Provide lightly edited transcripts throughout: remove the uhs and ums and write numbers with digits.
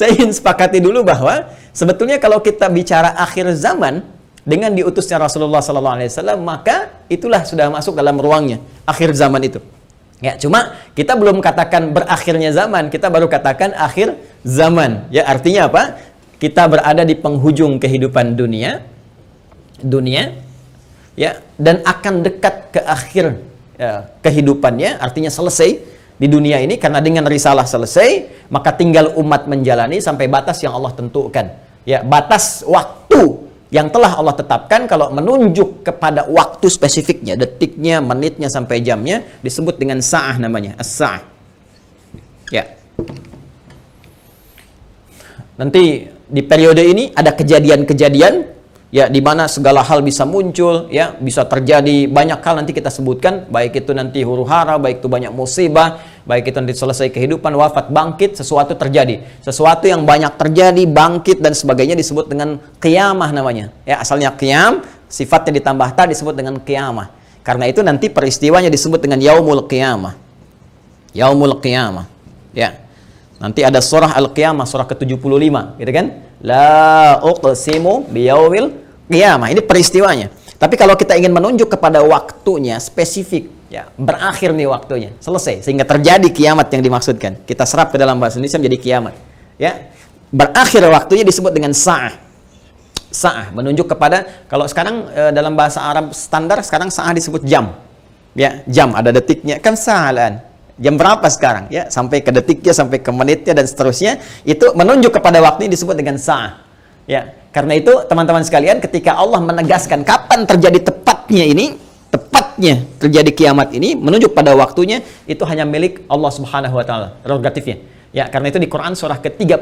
saya ingin sepakati dulu bahwa sebetulnya kalau kita bicara akhir zaman dengan diutusnya Rasulullah SAW, maka itulah sudah masuk dalam ruangnya akhir zaman itu. Ya, cuma kita belum katakan berakhirnya zaman, kita baru katakan akhir zaman. Ya, artinya apa? Kita berada di penghujung kehidupan dunia, ya, dan akan dekat ke akhir kehidupannya, artinya selesai di dunia ini, karena dengan risalah selesai, maka tinggal umat menjalani sampai batas yang Allah tentukan. Ya, batas waktu yang telah Allah tetapkan, kalau menunjuk kepada waktu spesifiknya, detiknya, menitnya, sampai jamnya, disebut dengan sa'ah namanya, as-sa'ah. Ya. Nanti di periode ini ada kejadian-kejadian, ya, di mana segala hal bisa muncul, ya, bisa terjadi banyak hal nanti kita sebutkan, baik itu nanti huru-hara, baik itu banyak musibah, baik itu nanti selesai kehidupan, wafat, bangkit, sesuatu terjadi. Sesuatu yang banyak terjadi, bangkit dan sebagainya disebut dengan qiyamah namanya. Ya, asalnya qiyam, sifatnya ditambah ta disebut dengan qiyamah. Karena itu nanti peristiwanya disebut dengan yaumul qiyamah. Yaumul qiyamah. Ya. Nanti ada surah Al-Qiyamah, surah ke-75, gitu kan? La uqsimu biyaumil qiyamah. Ini peristiwanya. Tapi kalau kita ingin menunjuk kepada waktunya spesifik, ya, berakhir nih waktunya, selesai, sehingga terjadi kiamat yang dimaksudkan. Kita serap ke dalam bahasa Indonesia menjadi kiamat. Ya, berakhir waktunya disebut dengan sa'ah. Sa'ah menunjuk kepada, kalau sekarang dalam bahasa Arab standar sekarang sa'ah disebut jam. Ya, jam ada detiknya, kan sa'alan. Jam berapa sekarang? Ya, sampai ke detiknya, sampai ke menitnya dan seterusnya, itu menunjuk kepada waktu ini disebut dengan sa'ah. Ya, karena itu teman-teman sekalian, ketika Allah menegaskan kapan terjadi tepatnya terjadi kiamat ini, menunjuk pada waktunya, itu hanya milik Allah Subhanahu wa taala, prerogatifnya. Ya, karena itu di Quran surah ke-31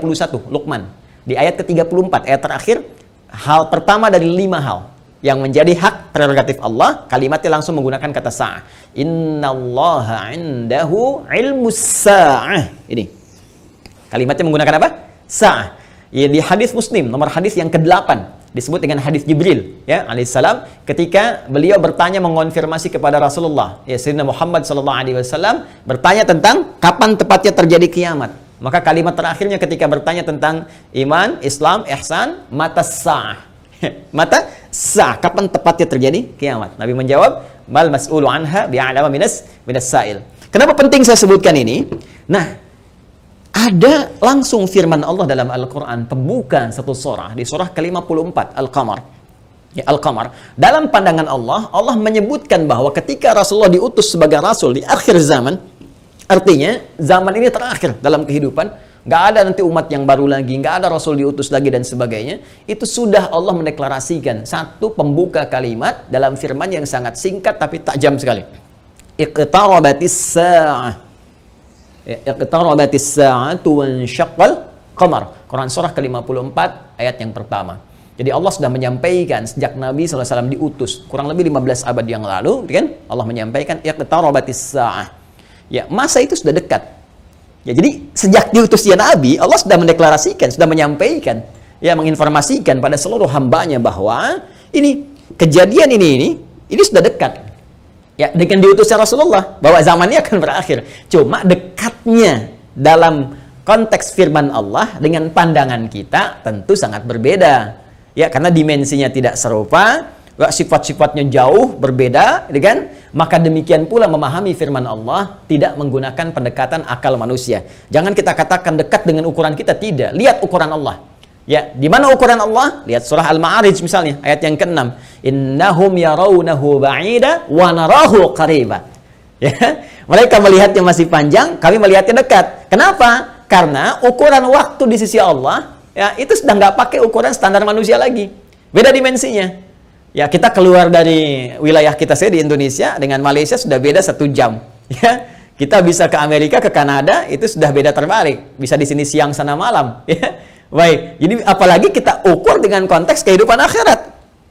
Luqman, di ayat ke-34, ayat terakhir, hal pertama dari 5 hal yang menjadi hak prerogatif Allah, kalimatnya langsung menggunakan kata sa'ah. Innallaha 'indahu 'ilmus sa'ah. Ini. Kalimatnya menggunakan apa? Sa'ah. Ya, di hadis Muslim, nomor hadis yang ke-8, disebut dengan hadis Jibril, ya, alaihissalam, ketika beliau bertanya mengonfirmasi kepada Rasulullah, ya, Sayyidina Muhammad sallallahu alaihi wasallam, bertanya tentang kapan tepatnya terjadi kiamat. Maka kalimat terakhirnya ketika bertanya tentang iman, Islam, ihsan, mata sa'ah. Mata sa'ah, kapan tepatnya terjadi kiamat? Nabi menjawab, mal mas'ulu anha bi'alama minas sa'il. Kenapa penting saya sebutkan ini? Nah, ada langsung firman Allah dalam Al-Quran, pembukaan satu surah, di surah ke-54, Al-Qamar. Ya, Al-Qamar. Dalam pandangan Allah, Allah menyebutkan bahwa ketika Rasulullah diutus sebagai Rasul di akhir zaman, artinya zaman ini terakhir dalam kehidupan, nggak ada nanti umat yang baru lagi, nggak ada Rasul diutus lagi dan sebagainya. Itu sudah Allah mendeklarasikan satu pembuka kalimat dalam firman yang sangat singkat tapi tajam sekali. Iqtarabatis sa'ah. Iqtarabatis sa'atu wansyaqqal qamar. Quran surah ke-54 ayat yang pertama. Jadi Allah sudah menyampaikan sejak Nabi SAW diutus kurang lebih 15 abad yang lalu, kan? Allah menyampaikan iqtarabatis sa'ah. Ya, masa itu sudah dekat. Ya, jadi sejak diutusnya Nabi, Allah sudah mendeklarasikan, sudah menyampaikan, ya, menginformasikan pada seluruh hambanya bahwa ini kejadian ini sudah dekat. Ya, dengan diutusnya Rasulullah, bahwa zamannya akan berakhir. Cuma dekatnya dalam konteks firman Allah dengan pandangan kita tentu sangat berbeda. Ya, karena dimensinya tidak serupa, sifat-sifatnya jauh berbeda, kan? Maka demikian pula memahami firman Allah tidak menggunakan pendekatan akal manusia. Jangan kita katakan dekat dengan ukuran kita, tidak. Lihat ukuran Allah. Ya, di mana ukuran Allah? Lihat surah Al-Ma'arij misalnya, ayat yang ke-6. Innahum yarawnahu ba'ida wa narahu qariba. Ya, mereka melihatnya masih panjang, kami melihatnya dekat. Kenapa? Karena ukuran waktu di sisi Allah, ya, itu sudah nggak pakai ukuran standar manusia lagi. Beda dimensinya. Ya, kita keluar dari wilayah kita di Indonesia dengan Malaysia sudah beda 1 jam. Ya, kita bisa ke Amerika, ke Kanada, itu sudah beda terbalik. Bisa di sini siang, sana malam. Ya, baik. Jadi apalagi kita ukur dengan konteks kehidupan akhirat.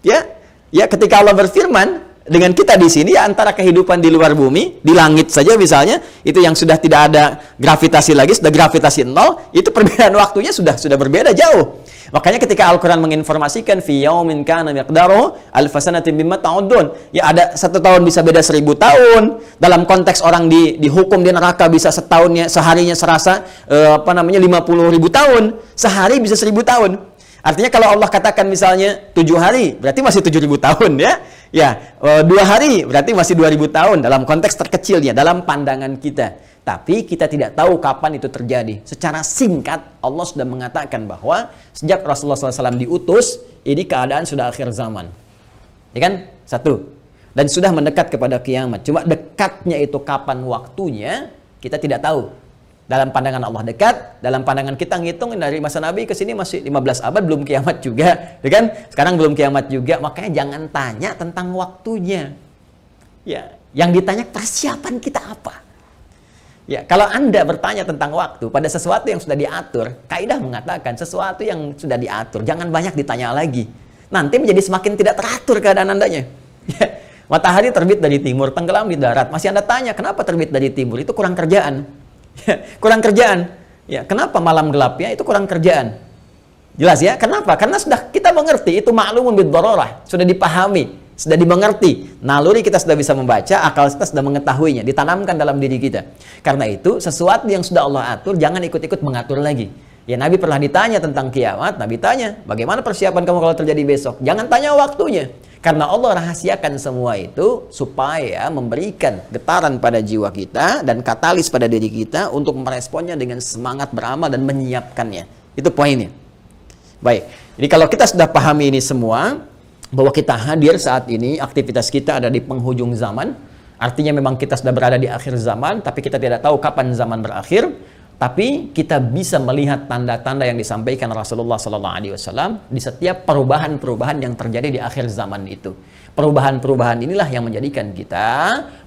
Ya, ya, ketika Allah berfirman, dengan kita di sini ya antara kehidupan di luar bumi, di langit saja misalnya, itu yang sudah tidak ada gravitasi lagi, sudah gravitasi nol, itu perbedaan waktunya sudah berbeda jauh. Makanya ketika Al-Quran menginformasikan fi yaumin kana miqdaruhu alf sanatin mimma ta'udun, ya ada 1 tahun bisa beda 1000 tahun. Dalam konteks orang dihukum di neraka bisa seharinya serasa 50.000 tahun, sehari bisa 1000 tahun. Artinya kalau Allah katakan misalnya 7 hari, berarti masih 7.000 tahun ya. Ya, 2 hari berarti masih 2.000 tahun dalam konteks terkecilnya, dalam pandangan kita. Tapi kita tidak tahu kapan itu terjadi. Secara singkat, Allah sudah mengatakan bahwa sejak Rasulullah SAW diutus, ini keadaan sudah akhir zaman. Ya kan? 1. Dan sudah mendekat kepada kiamat. Cuma dekatnya itu kapan waktunya, kita tidak tahu. Dalam pandangan Allah dekat, dalam pandangan kita ngitung dari masa Nabi ke sini masih 15 abad, belum kiamat juga, ya kan? Sekarang belum kiamat juga, makanya jangan tanya tentang waktunya. Ya, yang ditanya persiapan kita apa? Ya, kalau Anda bertanya tentang waktu pada sesuatu yang sudah diatur, kaidah mengatakan sesuatu yang sudah diatur, jangan banyak ditanya lagi. Nanti menjadi semakin tidak teratur keadaan Andanya. Ya, matahari terbit dari timur, tenggelam di darat, masih Anda tanya kenapa terbit dari timur? Itu kurang kerjaan. Kurang kerjaan. Ya, kenapa malam gelapnya? Itu kurang kerjaan. Jelas ya? Kenapa? Karena sudah kita mengerti, itu ma'lumun bid-darurah, sudah dipahami, sudah dimengerti. Naluri kita sudah bisa membaca, akal kita sudah mengetahuinya, ditanamkan dalam diri kita. Karena itu, sesuatu yang sudah Allah atur, jangan ikut-ikut mengatur lagi. Ya, Nabi pernah ditanya tentang kiamat, Nabi tanya, bagaimana persiapan kamu kalau terjadi besok? Jangan tanya waktunya. Karena Allah rahasiakan semua itu supaya memberikan getaran pada jiwa kita dan katalis pada diri kita untuk meresponnya dengan semangat beramal dan menyiapkannya. Itu poinnya. Baik, jadi kalau kita sudah pahami ini semua, bahwa kita hadir saat ini, aktivitas kita ada di penghujung zaman, artinya memang kita sudah berada di akhir zaman, tapi kita tidak tahu kapan zaman berakhir. Tapi kita bisa melihat tanda-tanda yang disampaikan Rasulullah SAW di setiap perubahan-perubahan yang terjadi di akhir zaman itu. Perubahan-perubahan inilah yang menjadikan kita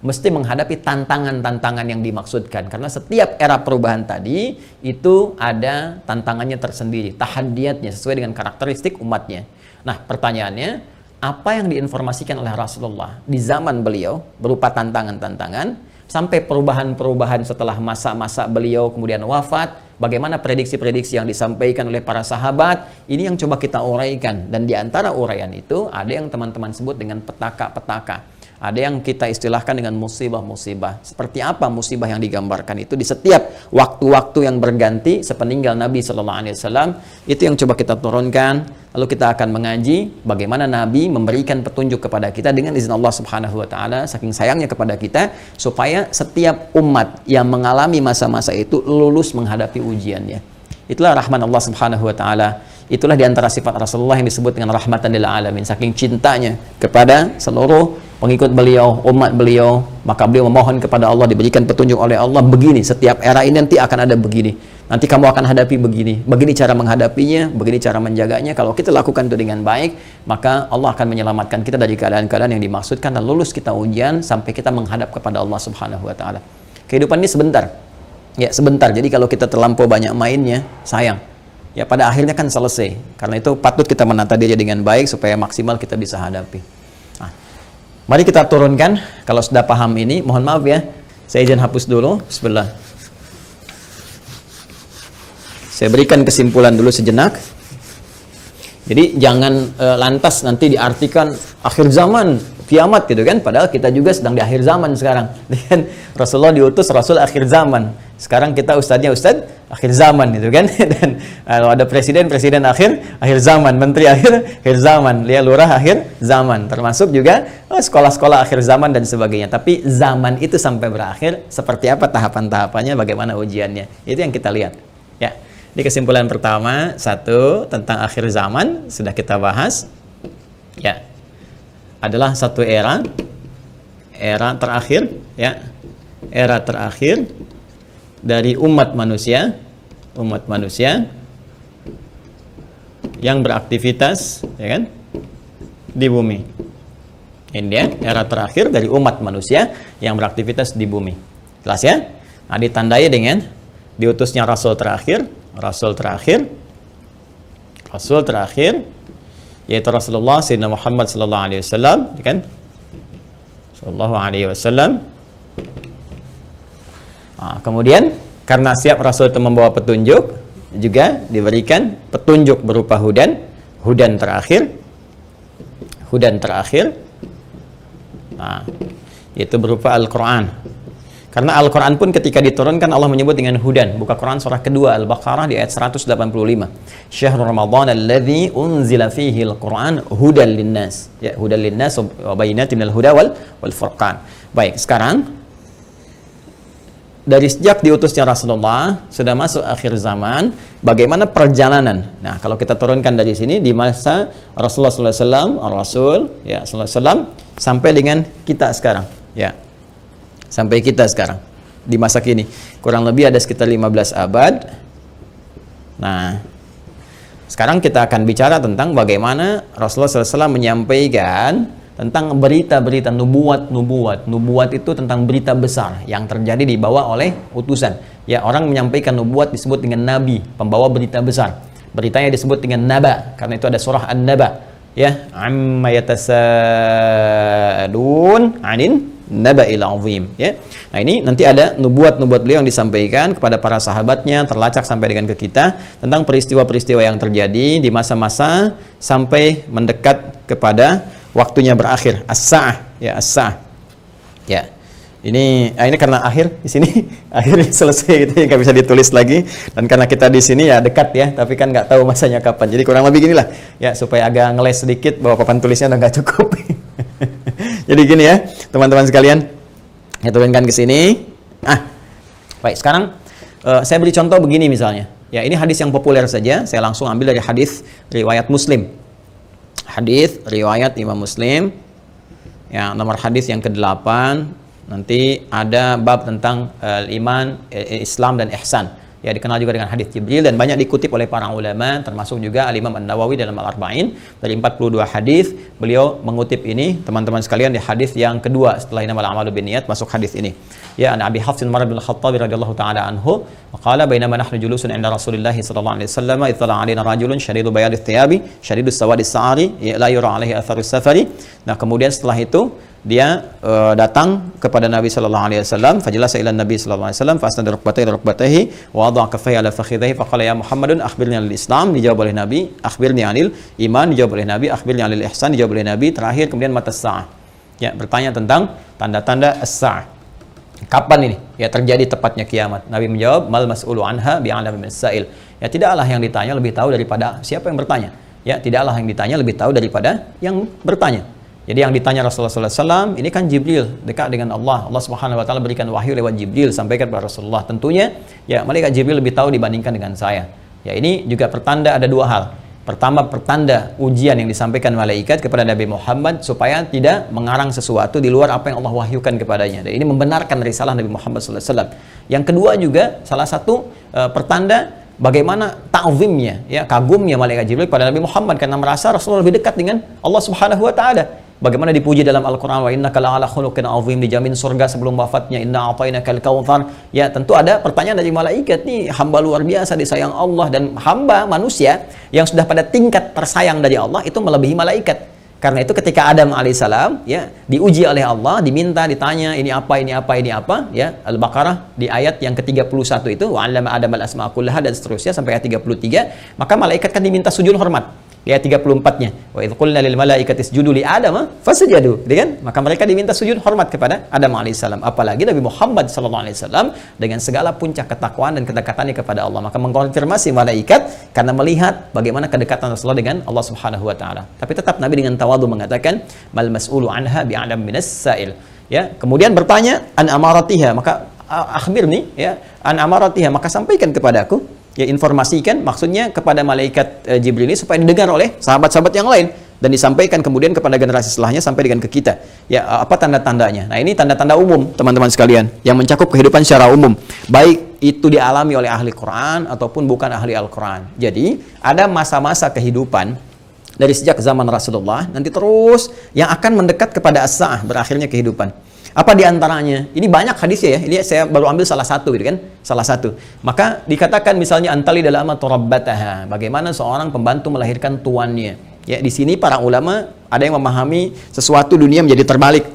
mesti menghadapi tantangan-tantangan yang dimaksudkan. Karena setiap era perubahan tadi itu ada tantangannya tersendiri, tahadiyatnya sesuai dengan karakteristik umatnya. Nah, pertanyaannya, apa yang diinformasikan oleh Rasulullah di zaman beliau berupa tantangan-tantangan, sampai perubahan-perubahan setelah masa-masa beliau kemudian wafat, bagaimana prediksi-prediksi yang disampaikan oleh para sahabat, ini yang coba kita uraikan. Dan di antara uraian itu, ada yang teman-teman sebut dengan petaka-petaka. Ada yang kita istilahkan dengan musibah-musibah. Seperti apa musibah yang digambarkan itu di setiap waktu-waktu yang berganti sepeninggal Nabi SAW, itu yang coba kita turunkan. Lalu kita akan mengaji bagaimana Nabi memberikan petunjuk kepada kita dengan izin Allah Subhanahu wa taala, saking sayangnya kepada kita, supaya setiap umat yang mengalami masa-masa itu lulus menghadapi ujiannya. Itulah rahman Allah Subhanahu wa taala. Itulah di antara sifat Rasulullah yang disebut dengan rahmatan lil alamin. Saking cintanya kepada seluruh pengikut beliau, umat beliau, maka beliau memohon kepada Allah diberikan petunjuk oleh Allah, begini, setiap era ini nanti akan ada begini. Nanti kamu akan hadapi begini. Begini cara menghadapinya, begini cara menjaganya. Kalau kita lakukan itu dengan baik, maka Allah akan menyelamatkan kita dari keadaan-keadaan yang dimaksudkan dan lulus kita ujian sampai kita menghadap kepada Allah Subhanahu wa taala. Kehidupan ini sebentar. Ya, sebentar. Jadi kalau kita terlampau banyak mainnya, sayang. Ya, pada akhirnya kan selesai. Karena itu patut kita menata diri dengan baik supaya maksimal kita bisa hadapi. Nah, mari kita turunkan. Kalau sudah paham ini, mohon maaf ya, saya izin hapus dulu. Bismillah. Saya berikan kesimpulan dulu sejenak. Jadi jangan lantas nanti diartikan akhir zaman, kiamat gitu kan. Padahal kita juga sedang di akhir zaman sekarang. Dan Rasulullah diutus Rasul akhir zaman. Sekarang kita ustadznya ustadz akhir zaman gitu kan. Dan kalau ada presiden akhir zaman, menteri akhir zaman, lurah akhir zaman. Termasuk juga sekolah-sekolah akhir zaman dan sebagainya. Tapi zaman itu sampai berakhir, seperti apa tahapan-tahapannya, bagaimana ujiannya. Itu yang kita lihat. Ya. Di kesimpulan pertama, 1, tentang akhir zaman, sudah kita bahas. Ya, adalah satu era terakhir, ya, era terakhir dari umat manusia yang beraktivitas, ya kan, di bumi. Ini dia, era terakhir dari umat manusia yang beraktivitas di bumi. Jelas ya? Nah, ditandai dengan diutusnya Rasul terakhir, yaitu Rasulullah Sayyidina Muhammad sallallahu alaihi wasallam, kan? sallallahu alaihi wasallam. Kemudian karena siap Rasul itu membawa petunjuk, juga diberikan petunjuk berupa hudan terakhir. Itu berupa Al-Quran. Karena Al-Quran pun ketika diturunkan Allah menyebut dengan hudan. Buka Quran surah kedua Al-Baqarah di ayat 185. Syahrul Ramadan alladzi unzila fihi al-Quran hudan linnas. Ya, hudan linnas wa bayyinatin minal huda wal furqan. Baik, sekarang dari sejak diutusnya Rasulullah sudah masuk akhir zaman, bagaimana perjalanan? Nah, kalau kita turunkan dari sini di masa Rasulullah SAW, Rasul ya SAW sampai dengan kita sekarang, ya. Sampai kita sekarang di masa kini kurang lebih ada sekitar 15 abad. Nah, sekarang kita akan bicara tentang bagaimana Rasulullah SAW menyampaikan tentang berita-berita nubuat itu tentang berita besar yang terjadi dibawa oleh utusan. Ya, orang menyampaikan nubuat disebut dengan nabi, pembawa berita besar. Beritanya disebut dengan naba, karena itu ada surah An-Naba. Ya, amma yatasaalun 'anin naba'il 'azim, ya. Nah, ini nanti ada nubuat-nubuat beliau yang disampaikan kepada para sahabatnya, terlacak sampai dengan ke kita tentang peristiwa-peristiwa yang terjadi di masa-masa sampai mendekat kepada waktunya berakhir, as-sa'ah, ya, as-sa'ah. Ya. Ini karena akhir di sini akhir selesai gitu, nggak bisa ditulis lagi, dan karena kita di sini ya dekat ya, tapi kan nggak tahu masanya kapan. Jadi kurang lebih ginilah ya, supaya agak ngeles sedikit bahwa papan tulisnya udah nggak cukup. Jadi gini ya, teman-teman sekalian, saya turunkan ke sini. Baik, sekarang saya beri contoh begini misalnya. Ya, ini hadis yang populer saja, saya langsung ambil dari hadis riwayat Muslim. Hadis riwayat Imam Muslim. Ya, nomor hadis yang ke-8. Nanti ada bab tentang iman, Islam dan ihsan. Ya, dikenal juga dengan hadis Jibril dan banyak dikutip oleh para ulama, termasuk juga Al-Imam An-Nawawi dalam Al-Arba'in. Dari 42 hadis beliau mengutip ini, teman-teman sekalian, di hadis yang kedua setelah innamal a'malu binniyat, masuk hadis ini. Ya, an Abi Hafs Umar bin Khattab radhiyallahu ta'ala anhu, qala bainama nahnu julusun 'inda Rasulillah sallallahu alaihi wasallam, ittala 'alaina rajulun shadidu bayadith thiyabi, shadidus sawadis sa'ari, la yura 'alaihi atharus safari. Nah, kemudian setelah itu dia datang kepada Nabi sallallahu alaihi wasallam, fajalasa ila Nabi sallallahu alaihi wasallam, fasnada rukbatayhi wa wada'a kaffayhi ala fakhidhihi, faqala ya Muhammadun akhbirni 'anil Islam, dijawab oleh Nabi, akhbirni 'anil iman, dijawab oleh Nabi, akhbirni 'anil ihsan, dijawab oleh Nabi, terakhir kemudian mata sa'ah. Ya, bertanya tentang tanda-tanda as-sa'ah. Kapan ini ya terjadi tepatnya kiamat? Nabi menjawab, mal mas'ulu anha bi'alami min as-sa'il. Ya, tidaklah yang ditanya lebih tahu daripada siapa yang bertanya. Ya, tidaklah yang ditanya lebih tahu daripada yang bertanya. Jadi yang ditanya Rasulullah SAW ini kan Jibril, dekat dengan Allah. Allah Subhanahu Wa Taala berikan wahyu lewat Jibril sampaikan kepada Rasulullah. Tentunya ya malaikat Jibril lebih tahu dibandingkan dengan saya. Ya, ini juga pertanda ada dua hal. Pertama, pertanda ujian yang disampaikan malaikat kepada Nabi Muhammad supaya tidak mengarang sesuatu di luar apa yang Allah wahyukan kepadanya. Dan ini membenarkan risalah Nabi Muhammad SAW. Yang kedua juga salah satu pertanda bagaimana ta'zimnya, ya, kagumnya malaikat Jibril pada Nabi Muhammad karena merasa Rasulullah lebih dekat dengan Allah Subhanahu Wa Taala. Bagaimana dipuji dalam Al-Quran, wa innaka la'ala khuluqin azim, dijamin surga sebelum wafatnya, inna a'tainakal kautsar. Ya, tentu ada pertanyaan dari malaikat, nih hamba luar biasa disayang Allah, dan hamba manusia yang sudah pada tingkat tersayang dari Allah itu melebihi malaikat. Karena itu ketika Adam alaihissalam ya diuji oleh Allah, diminta, ditanya ini apa, ya, Al-Baqarah di ayat yang ke-31 itu, wa 'allama Adam al-asma'a kullaha, dan seterusnya sampai ayat 33, maka malaikat kan diminta sujud hormat. Di ayat 34-nya, wa idz qulna lil malaikati isjudu li Adam fasajadu, kan? Maka mereka diminta sujud hormat kepada Adam alaihissalam. Apalagi Nabi Muhammad sallallahu alaihi wasallam dengan segala puncak ketakwaan dan kedekatannya kepada Allah, maka mengkonfirmasi malaikat karena melihat bagaimana kedekatan Rasulullah dengan Allah Subhanahu wa taala. Tapi tetap Nabi dengan tawadhu mengatakan, mal mas'ulu anha bi'alam minas sa'il. Ya, kemudian bertanya an amaratiha, maka akhbirni, ya, an amaratiha, maka sampaikan kepadaku. Ya, informasikan maksudnya kepada malaikat Jibril ini supaya didengar oleh sahabat-sahabat yang lain dan disampaikan kemudian kepada generasi setelahnya sampai dengan ke kita. Ya, apa tanda-tandanya? Nah, ini tanda-tanda umum, teman-teman sekalian, yang mencakup kehidupan secara umum, baik itu dialami oleh ahli Quran ataupun bukan ahli Al-Quran. Jadi, ada masa-masa kehidupan dari sejak zaman Rasulullah nanti terus yang akan mendekat kepada as-sa'ah, berakhirnya kehidupan. Apa diantaranya? Ini banyak hadisnya ya. Ini saya baru ambil salah satu, gitu kan? Salah satu. Maka dikatakan misalnya antali dalam turabbataha. Bagaimana seorang pembantu melahirkan tuannya. Ya, di sini para ulama ada yang memahami sesuatu dunia menjadi terbalik.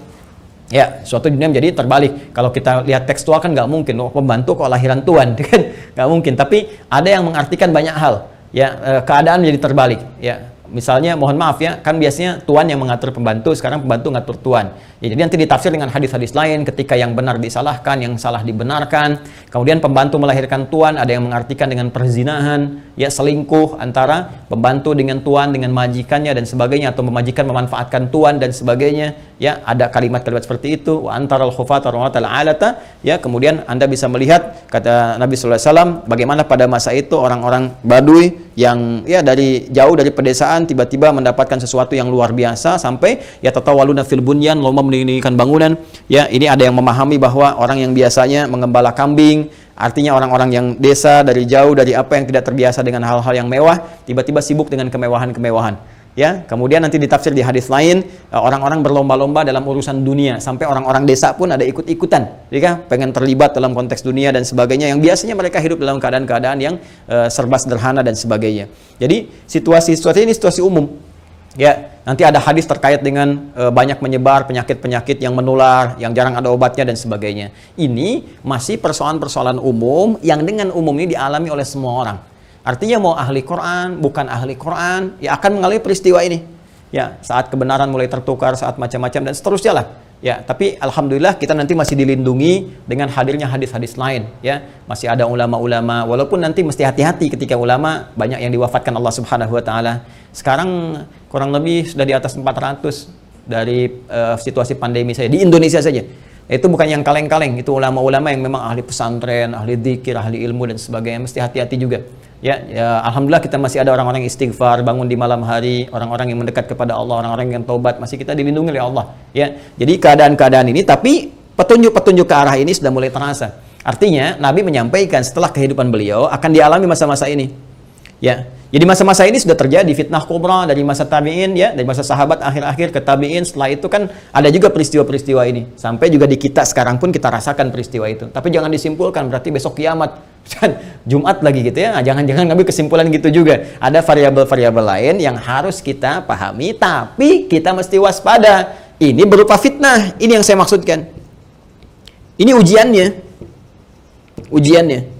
Ya, suatu dunia menjadi terbalik. Kalau kita lihat tekstual kan nggak mungkin, oh, pembantu kok lahiran tuan, kan nggak mungkin. Tapi ada yang mengartikan banyak hal. Ya, keadaan menjadi terbalik. Ya, misalnya, mohon maaf ya, kan biasanya tuan yang mengatur pembantu, sekarang pembantu ngatur tuan. Ya, jadi nanti ditafsir dengan hadis-hadis lain, ketika yang benar disalahkan, yang salah dibenarkan. Kemudian pembantu melahirkan tuan, ada yang mengartikan dengan perzinahan, ya selingkuh antara pembantu dengan tuan, dengan majikannya dan sebagainya, atau majikan memanfaatkan tuan dan sebagainya. Ya, ada kalimat-kalimat seperti itu. Wa antaral khufata rawatal alata. Ya, kemudian Anda bisa melihat kata Nabi sallallahu alaihi wasallam bagaimana pada masa itu orang-orang Baduy yang ya dari jauh dari pedesaan tiba-tiba mendapatkan sesuatu yang luar biasa sampai ya tatawaluna fil bunyan, lomba mendirikan bangunan. Ya, ini ada yang memahami bahwa orang yang biasanya mengembala kambing, artinya orang-orang yang desa dari jauh dari apa yang tidak terbiasa dengan hal-hal yang mewah, tiba-tiba sibuk dengan kemewahan-kemewahan. Ya, kemudian nanti ditafsir di hadis lain, orang-orang berlomba-lomba dalam urusan dunia, sampai orang-orang desa pun ada ikut-ikutan, ya, pengen terlibat dalam konteks dunia dan sebagainya, yang biasanya mereka hidup dalam keadaan-keadaan yang serba sederhana dan sebagainya. Jadi situasi-situasi ini situasi umum. Ya, nanti ada hadis terkait dengan banyak menyebar penyakit-penyakit yang menular, yang jarang ada obatnya dan sebagainya. Ini masih persoalan-persoalan umum yang dengan umum ini dialami oleh semua orang. Artinya mau ahli Quran, bukan ahli Quran, ya akan mengalami peristiwa ini. Ya, saat kebenaran mulai tertukar, saat macam-macam dan seterusnya lah. Ya, tapi alhamdulillah kita nanti masih dilindungi dengan hadirnya hadis-hadis lain. Ya, masih ada ulama-ulama. Walaupun nanti mesti hati-hati ketika ulama banyak yang diwafatkan Allah Subhanahu Wa Taala. Sekarang kurang lebih sudah di atas 400 dari situasi pandemi saja di Indonesia saja. Itu bukan yang kaleng-kaleng, itu ulama-ulama yang memang ahli pesantren, ahli dzikir, ahli ilmu dan sebagainya. Mesti hati-hati juga. Ya, alhamdulillah kita masih ada orang-orang yang istighfar, bangun di malam hari, orang-orang yang mendekat kepada Allah, orang-orang yang taubat, masih kita dilindungi oleh Allah. Ya, jadi keadaan-keadaan ini, tapi petunjuk-petunjuk ke arah ini sudah mulai terasa. Artinya Nabi menyampaikan setelah kehidupan beliau akan dialami masa-masa ini. Ya, jadi masa-masa ini sudah terjadi fitnah kubra dari masa tabi'in, ya, dari masa sahabat akhir-akhir ke tabi'in. Setelah itu kan ada juga peristiwa-peristiwa ini. Sampai juga di kita sekarang pun kita rasakan peristiwa itu. Tapi jangan disimpulkan berarti besok kiamat. Jumat lagi gitu ya. Nah, jangan-jangan ngambil kesimpulan gitu juga. Ada variabel-variabel lain yang harus kita pahami, tapi kita mesti waspada. Ini berupa fitnah. Ini yang saya maksudkan. Ini ujiannya. Ujiannya.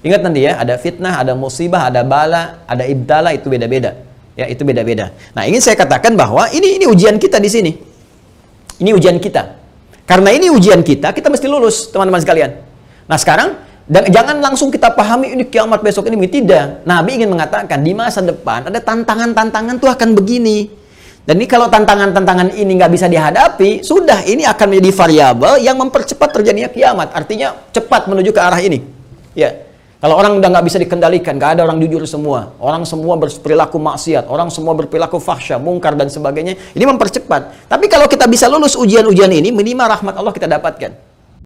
Ingat nanti ya, ada fitnah, ada musibah, ada bala, ada ibtala, itu beda-beda. Ya, itu beda-beda. Nah, ingin saya katakan bahwa ini ujian kita di sini. Ini ujian kita. Karena ini ujian kita mesti lulus, teman-teman sekalian. Nah, sekarang jangan langsung kita pahami ini kiamat besok ini. Tidak. Nabi ingin mengatakan di masa depan ada tantangan-tantangan tuh akan begini. Dan ini kalau tantangan-tantangan ini nggak bisa dihadapi, sudah ini akan menjadi variabel yang mempercepat terjadinya kiamat. Artinya cepat menuju ke arah ini. Ya. Kalau orang udah nggak bisa dikendalikan, nggak ada orang jujur semua, orang semua berperilaku maksiat, orang semua berperilaku fahsya, mungkar dan sebagainya, ini mempercepat. Tapi kalau kita bisa lulus ujian-ujian ini, minimal rahmat Allah kita dapatkan.